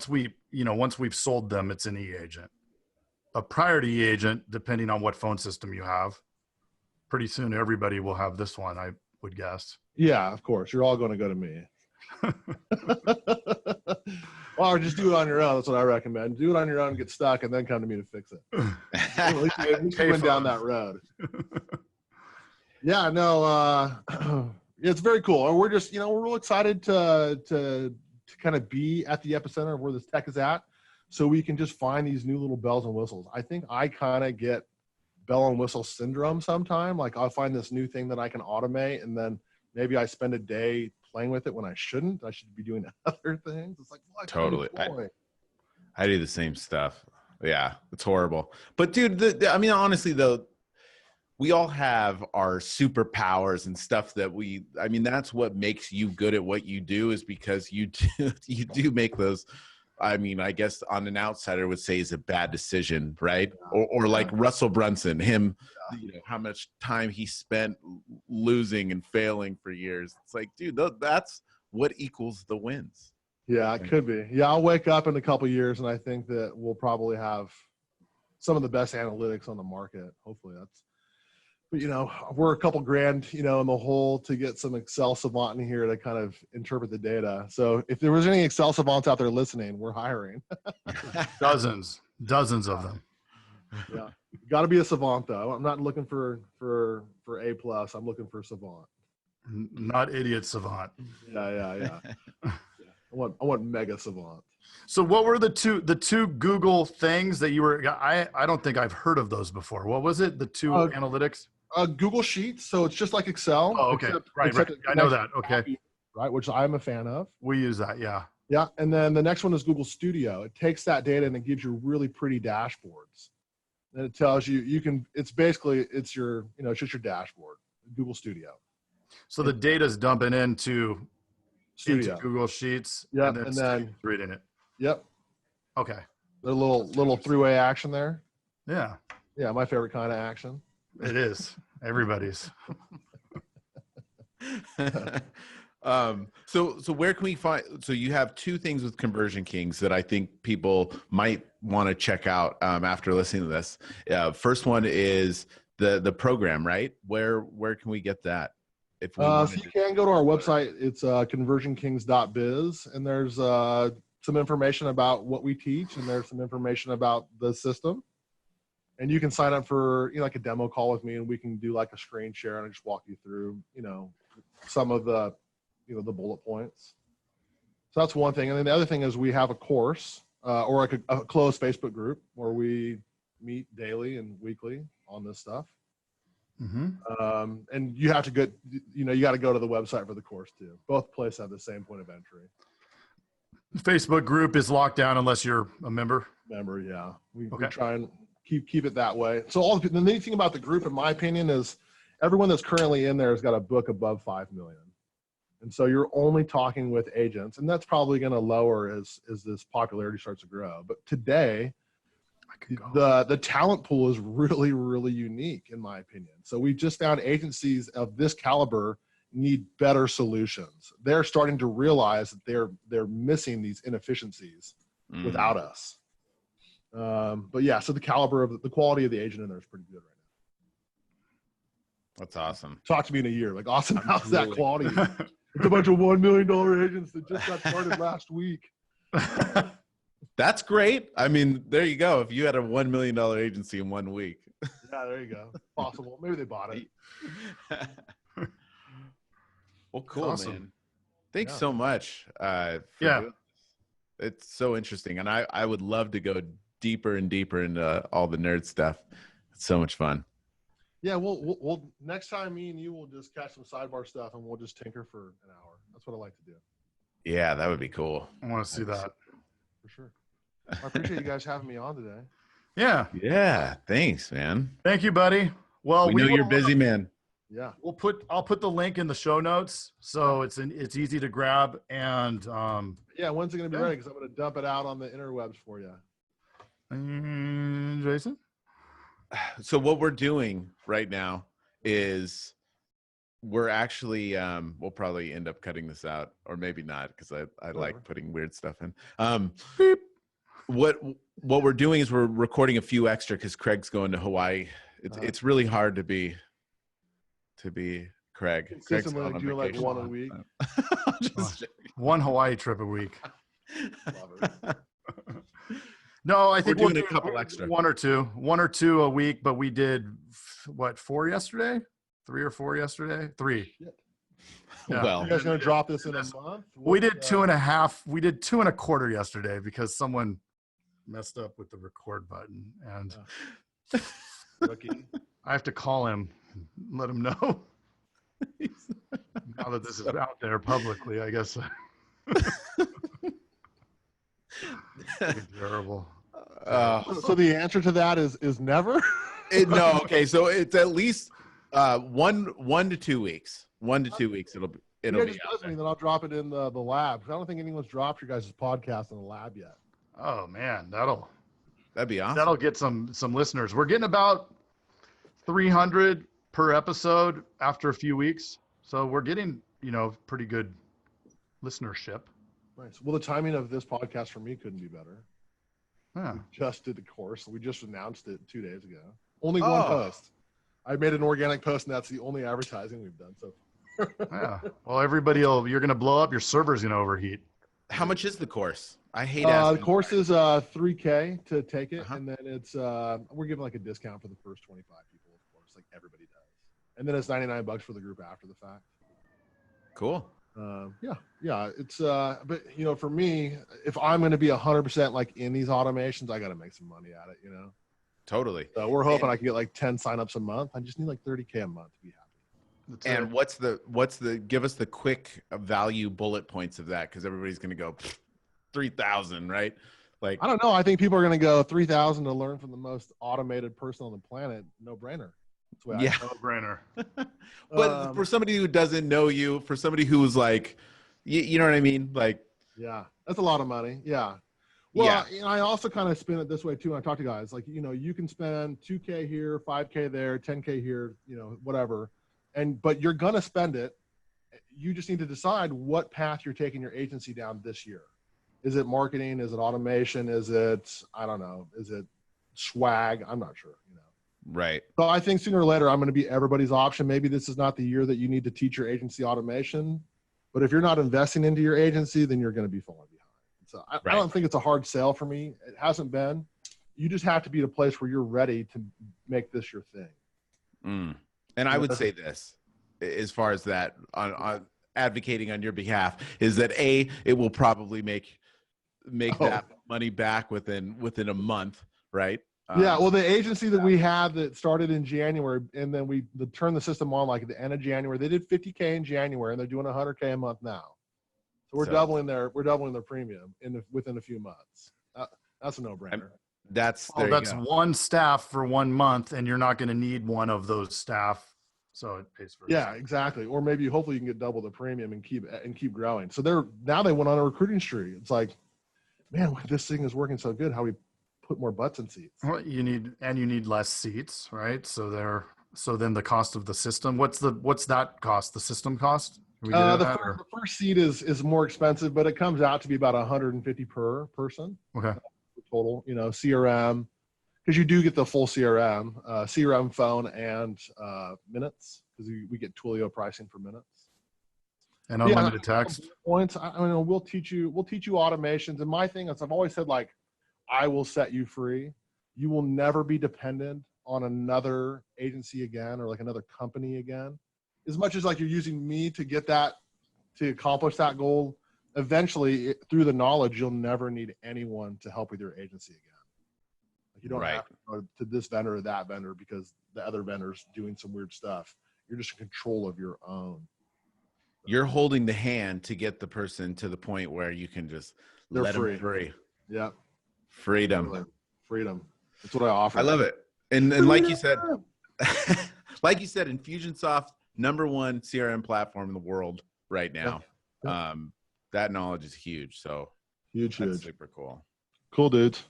we've sold them, it's in eAgent. But prior to eAgent, depending on what phone system you have, pretty soon everybody will have this one, I would guess. Yeah, of course. You're all going to go to me. Or just do it on your own. That's what I recommend. Do it on your own, get stuck, and then come to me to fix it. At least you went down that road. Yeah, no, it's very cool. We're just, we're real excited to kind of be at the epicenter of where this tech is at, so we can just find these new little bells and whistles. I think I kind of get bell and whistle syndrome sometime. Like I'll find this new thing that I can automate, and then maybe I spend a day playing with it when I shouldn't. I should be doing other things. It's like, what? Totally. I do the same stuff. Yeah, it's horrible. But dude, I mean, honestly though, we all have our superpowers and stuff that that's what makes you good at what you do, is because you do make those, I mean, I guess on an outsider would say is a bad decision, right? Or like Russell Brunson, how much time he spent losing and failing for years. It's like, dude, that's what equals the wins. Yeah, it could be. Yeah, I'll wake up in a couple of years and I think that we'll probably have some of the best analytics on the market. Hopefully but we're a couple grand, in the hole to get some Excel savant in here to kind of interpret the data. So if there was any Excel savants out there listening, we're hiring. Dozens of them. Yeah. Got to be a savant though. I'm not looking for A+. I'm looking for savant. Not idiot savant. Yeah. I want mega savant. So what were the two Google things that you were, I don't think I've heard of those before. What was it? The two analytics? Google Sheets. So it's just like Excel. Oh, okay. Right. I know that. Okay. Right. Which I'm a fan of. We use that. Yeah. Yeah. And then the next one is Google Studio. It takes that data and it gives you really pretty dashboards. And it tells you, it's just your dashboard, Google Studio. So the data's dumping into Studio. Into Google Sheets. Yeah. And then reading it. Yep. Okay. A little three-way action there. Yeah. Yeah. My favorite kind of action. It is. Everybody's. So where can we find, so you have two things with Conversion Kings that I think people might want to check out after listening to this. First one is the program, right? Where can we get that? If we so you can go to our website. It's conversionkings.biz, and there's some information about what we teach, and there's some information about the system. And you can sign up for like a demo call with me, and we can do like a screen share and I just walk you through some of the the bullet points. So that's one thing. And then the other thing is we have a course or like a closed Facebook group where we meet daily and weekly on this stuff. Mm-hmm. And you have to you got to go to the website for the course too. Both places have the same point of entry. The Facebook group is locked down unless you're a member. Yeah. We try and keep it that way. So the neat thing about the group, in my opinion, is everyone that's currently in there has got a book above 5 million. And so you're only talking with agents, and that's probably going to lower as this popularity starts to grow. But today, the talent pool is really, really unique, in my opinion. So we just found agencies of this caliber need better solutions. They're starting to realize that they're missing these inefficiencies without us. But yeah, so the caliber of the quality of the agent in there is pretty good right now. That's awesome. Talk to me in a year. Like, awesome, how's that quality? It's a bunch of $1 million agents that just got started last week. That's great. I mean, there you go. If you had a $1 million agency in 1 week. Yeah, there you go. Possible. Maybe they bought it. Well, cool, awesome. man. Thanks so much. For doing this. It's so interesting. And I would love to go deeper and deeper into all the nerd stuff. It's so much fun. Yeah, we'll next time me and you will just catch some sidebar stuff and we'll just tinker for an hour. That's what I like to do. Yeah, that would be cool. I want to see that. For sure. I appreciate you guys having me on today. Yeah. Yeah. Thanks, man. Thank you, buddy. Well, we know you're busy, man. Yeah. I'll put the link in the show notes so it's easy to grab. And yeah, when's it gonna be ready? Because I'm gonna dump it out on the interwebs for you. Jason? So what we're doing right now is we're actually we'll probably end up cutting this out, or maybe not, because I like putting weird stuff in. What we're doing is we're recording a few extra because Craig's going to Hawaii. It's really hard to be Craig. Craig's going on do like vacation. one a week. One Hawaii trip a week. No, I think we're doing a couple extra. One or two a week, but we did what, 4 yesterday? 3 or 4 yesterday? 3. Yeah. Well, you guys gonna drop this in a month? We did 2.5. We did 2.25 yesterday because someone messed up with the record button, and rookie. I have to call him, and let him know. Now that this is out there publicly, I guess. Terrible. So the answer to that is never. No. Okay. So it's at least 1 to 2 weeks. 1 to 2 weeks. It'll be. Then I'll drop it in the lab. I don't think anyone's dropped your guys' podcast in the lab yet. Oh man, that'd be awesome. That'll get some listeners. We're getting about 300 per episode after a few weeks, so we're getting pretty good listenership. Nice. Well, the timing of this podcast for me couldn't be better. Yeah. We just did the course. We just announced it 2 days ago. Only one post. I made an organic post, and that's the only advertising we've done so far. Yeah. Well, you're going to blow up. Your server's going to overheat. How much is the course? I hate asking. The course is $3,000 to take it, and then it's we're giving like a discount for the first 25 people, of course, like everybody does. And then it's $99 for the group after the fact. Cool. Yeah. It's but for me, if I'm going to be 100% like in these automations, I got to make some money at it. Totally. So we're hoping I can get like 10 signups a month. I just need like $30,000 a month to be happy. And what's the give us the quick value bullet points of that, because everybody's going to go 3,000, right? Like, I don't know. I think people are going to go 3,000 to learn from the most automated person on the planet. No brainer. Yeah, no brainer. But for somebody who doesn't know you, for somebody who's like, you know what I mean? Like, yeah, that's a lot of money. Yeah. Well, I also kind of spin it this way too. When I talk to guys, like, you can spend $2,000 here, $5,000 there, $10,000 here, whatever. But you're going to spend it. You just need to decide what path you're taking your agency down this year. Is it marketing? Is it automation? Is it, I don't know, is it swag? I'm not sure, Right. So I think sooner or later, I'm going to be everybody's option. Maybe this is not the year that you need to teach your agency automation, but if you're not investing into your agency, then you're going to be falling behind. So I don't think it's a hard sell for me. It hasn't been. You just have to be at a place where you're ready to make this your thing. And I would say this, as far as that, on advocating on your behalf, is that it will probably make that money back within a month, right? Yeah, well, the agency that we had that started in January, and then we turned the system on like at the end of January. They did $50,000 in January, and they're doing $100,000 a month now. So we're doubling their premium within a few months. That's a no-brainer. That's one staff for 1 month, and you're not going to need one of those staff So it pays for Yeah, itself. exactly. Or maybe hopefully you can get double the premium and keep growing. So they went on a recruiting streak. It's like, man, this thing is working so good. How we put more butts in seats? Well, you need less seats, right? So then the cost of the system. What's that cost? The system cost? Can we get into that, or? The first seat is more expensive, but it comes out to be about 150 per person. Okay. Total, CRM, because you do get the full CRM phone and minutes, because we get Twilio pricing for minutes. And unlimited text. Points. I mean, we'll teach you automations. And my thing is, I've always said, like, I will set you free. You will never be dependent on another agency again, or like another company again. As much as like you're using me to get that, to accomplish that goal, eventually through the knowledge, you'll never need anyone to help with your agency again. Like, you don't have to go to this vendor or that vendor because the other vendor's doing some weird stuff. You're just in control of your own. You're holding the hand to get the person to the point where you can just let them free. Yeah. Freedom. That's what I offer. I love it. And like you said, Infusionsoft, #1 CRM platform in the world right now. Yeah. That knowledge is huge. So huge. Super cool. Cool, dudes.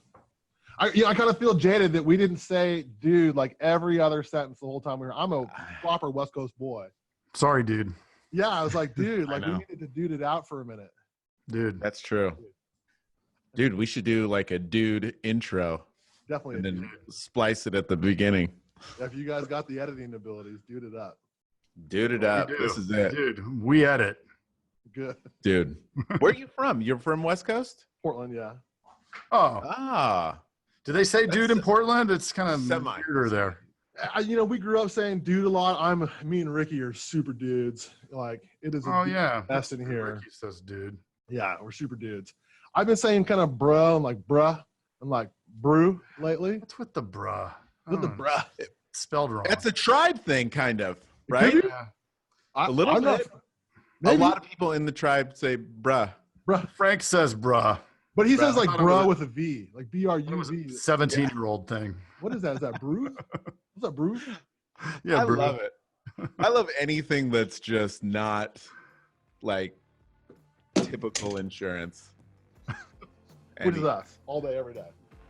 I kind of feel jaded that we didn't say dude like every other sentence the whole time we were. I'm a proper West Coast boy. Sorry, dude. Yeah, I was like, dude, like we needed to dude it out for a minute. Dude. That's true. Dude, we should do like a dude intro. Definitely. And then splice it at the beginning. If you guys got the editing abilities, dude it up. Dude it up. This is it. Dude, we edit. Good. Dude. Where are you from? You're from West Coast? Portland, yeah. Oh. Do they say dude in Portland? It's kind of weirder there. We grew up saying dude a lot. Me and Ricky are super dudes. Like, it is best in here. Ricky says dude. Yeah, we're super dudes. I've been saying kind of bro and like bruh and like brew lately. What's with the bruh? With the bruh. It's spelled wrong. That's a tribe thing, kind of, right? Yeah. A little bit. A lot of people in the tribe say bruh. Bruh. Frank says bruh. But he says like bruh with a V, like B-R-U-V. 17-year-old thing. What is that? Is that Bruce? What's that, Bruce? Yeah, I love it. I love anything that's just not like typical insurance. Which is us, all day, every day.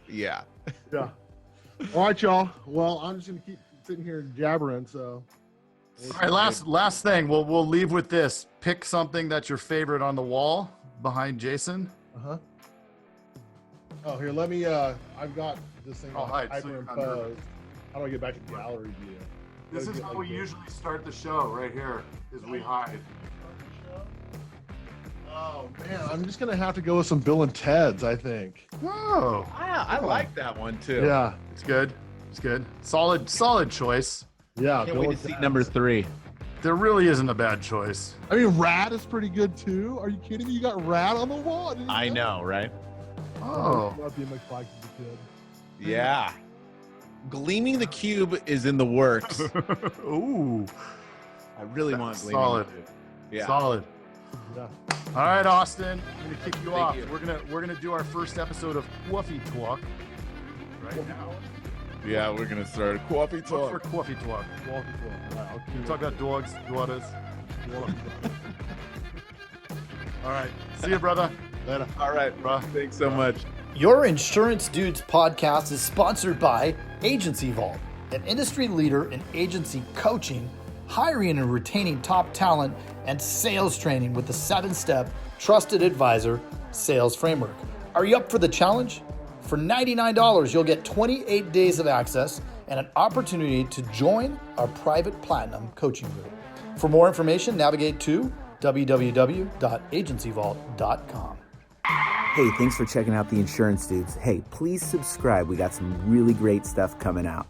Yeah. Yeah. All right, y'all. Well, I'm just gonna keep sitting here jabbering. So. All right, last thing. We'll leave with this. Pick something that's your favorite on the wall behind Jason. Oh, here, let me. I've got this thing hyperimposed. How do I get back to gallery view? This is how we usually start the show. Right here is we hide. Oh man, I'm just gonna have to go with some Bill and Ted's, I think. Oh, I like that one too. Yeah, it's good. It's good. Solid choice. Yeah. Can't wait to see number 3. There really isn't a bad choice. I mean, Rad is pretty good too. Are you kidding me? You got Rad on the wall. I know, right? Oh. Yeah. Gleaming the Cube is in the works. Ooh. I really want Gleaming. Solid. Yeah. Solid. Yeah. All right, Austin. I'm gonna kick you off. You. We're gonna do our first episode of Coffee Talk right now. Yeah, we're gonna start a coffee talk. For Coffee Talk. Right, We talk about dogs, daughters. All right. See you, brother. Later. All right, bro. Thanks so much. Your Insurance Dudes podcast is sponsored by Agency Vault, an industry leader in agency coaching, hiring and retaining top talent, and sales training with the 7-step trusted advisor sales framework. Are you up for the challenge? For $99, you'll get 28 days of access and an opportunity to join our private platinum coaching group. For more information, navigate to www.agencyvault.com. Hey, thanks for checking out the Insurance Dudes. Hey, please subscribe. We got some really great stuff coming out.